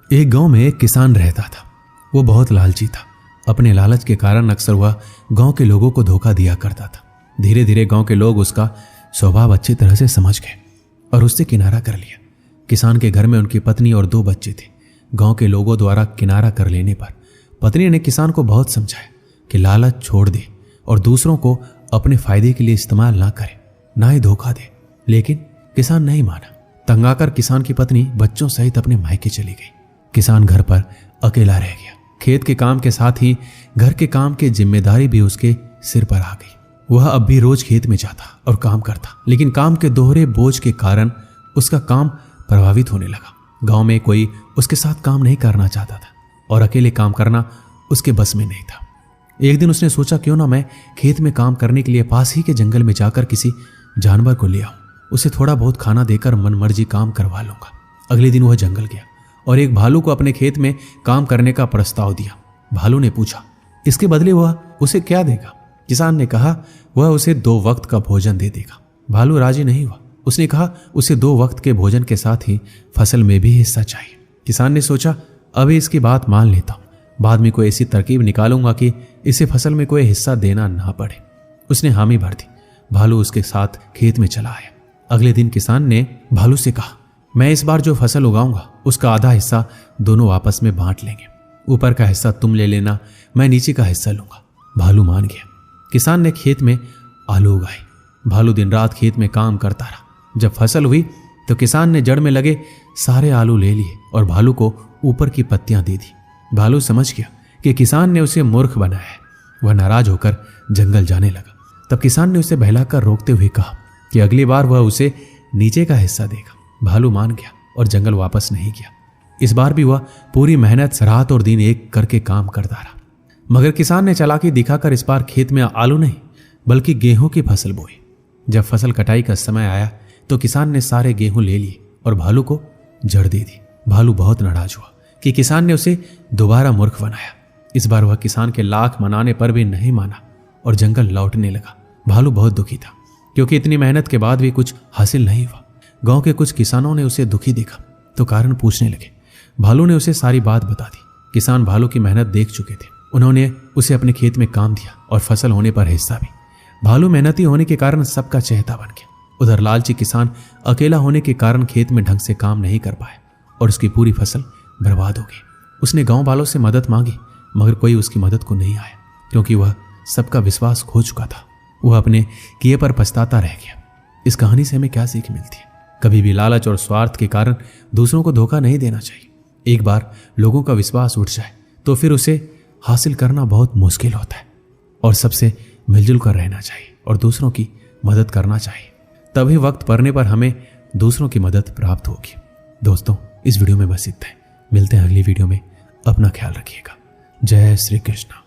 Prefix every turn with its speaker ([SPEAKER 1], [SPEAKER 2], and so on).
[SPEAKER 1] एक गांव में एक किसान रहता था। वो बहुत लालची था। अपने लालच के कारण अक्सर वह गांव के लोगों को धोखा दिया करता था। धीरे धीरे गांव के लोग उसका स्वभाव अच्छी तरह से समझ गए और उससे किनारा कर लिया। किसान के घर में उनकी पत्नी और 2 बच्चे थे। गांव के लोगों द्वारा किनारा कर लेने पर पत्नी ने किसान को बहुत समझाया कि लालच छोड़ दे और दूसरों को अपने फायदे के लिए इस्तेमाल ना करे, ना ही धोखा दे। लेकिन किसान नहीं माना। तंग आकर किसान की पत्नी बच्चों सहित अपने मायके चली गई। किसान घर पर अकेला रह गया। खेत के काम के साथ ही घर के काम की जिम्मेदारी भी उसके सिर पर आ गई। वह अब भी रोज खेत में जाता और काम करता, लेकिन काम के दोहरे बोझ के कारण उसका काम प्रभावित होने लगा। गांव में कोई उसके साथ काम नहीं करना चाहता था और अकेले काम करना उसके बस में नहीं था। एक दिन उसने सोचा, क्यों ना मैं खेत में काम करने के लिए पास ही के जंगल में जाकर किसी जानवर को ले आऊं, उसे थोड़ा बहुत खाना देकर मनमर्जी काम करवा लूंगा। अगले दिन वह जंगल गया और एक भालू को अपने खेत में काम करने का प्रस्ताव दिया। भालू ने पूछा, इसके बदले वह उसे क्या देगा? किसान ने कहा, वह उसे 2 वक्त का भोजन दे देगा। भालू राजी नहीं हुआ। उसने कहा, उसे 2 वक्त के भोजन के साथ ही फसल में भी हिस्सा चाहिए। किसान ने सोचा, अभी इसकी बात मान लेता हूं, बाद में कोई ऐसी तरकीब निकालूंगा कि इसे फसल में कोई हिस्सा देना ना पड़े। उसने हामी भर दी। भालू उसके साथ खेत में चला आया। अगले दिन किसान ने भालू से कहा, मैं इस बार जो फसल उगाऊंगा उसका आधा हिस्सा दोनों आपस में बांट लेंगे। ऊपर का हिस्सा तुम ले लेना, मैं नीचे का हिस्सा लूंगा। भालू मान गया। किसान ने खेत में आलू उगाए। भालू दिन रात खेत में काम करता रहा। जब फसल हुई तो किसान ने जड़ में लगे सारे आलू ले लिए और भालू को ऊपर की पत्तियां दे दी। भालू समझ गया कि किसान ने उसे मूर्ख बनाया है। वह नाराज होकर जंगल जाने लगा। तब किसान ने उसे बहलाकर रोकते हुए कहा कि अगली बार वह उसे नीचे का हिस्सा देगा। भालू मान गया और जंगल वापस नहीं गया। इस बार भी वह पूरी मेहनत रात और दिन एक करके काम करता रहा। मगर किसान ने चालाकी दिखाकर इस बार खेत में आलू नहीं बल्कि गेहूं की फसल बोई। जब फसल कटाई का समय आया तो किसान ने सारे गेहूं ले लिए और भालू को जड़ दे दी। भालू बहुत नाराज हुआ कि किसान ने उसे दोबारा मूर्ख बनाया। इस बार वह किसान के लाख मनाने पर भी नहीं माना और जंगल लौटने लगा। भालू बहुत दुखी था क्योंकि इतनी मेहनत के बाद भी कुछ हासिल नहीं हुआ। गांव के कुछ किसानों ने उसे दुखी देखा तो कारण पूछने लगे। भालू ने उसे सारी बात बता दी। किसान भालू की मेहनत देख चुके थे। उन्होंने उसे अपने खेत में काम दिया और फसल होने पर हिस्सा भी। भालू मेहनती होने के कारण सबका चहेता बन गया। उधर लालची किसान अकेला होने के कारण खेत में ढंग से काम नहीं कर पाया और उसकी पूरी फसल बर्बाद हो गई। उसने गांव वालों से मदद मांगी मगर कोई उसकी मदद को नहीं आया क्योंकि वह सबका विश्वास खो चुका था। वह अपने किए पर पछताता रह गया। इस कहानी से हमें क्या सीख मिलती है? कभी भी लालच और स्वार्थ के कारण दूसरों को धोखा नहीं देना चाहिए। एक बार लोगों का विश्वास उठ जाए तो फिर उसे हासिल करना बहुत मुश्किल होता है और सबसे मिलजुल कर रहना चाहिए और दूसरों की मदद करना चाहिए। तभी वक्त पड़ने पर हमें दूसरों की मदद प्राप्त होगी। दोस्तों, इस वीडियो में बस इतना है। मिलते हैं अगली वीडियो में। अपना ख्याल रखिएगा। जय श्री कृष्ण।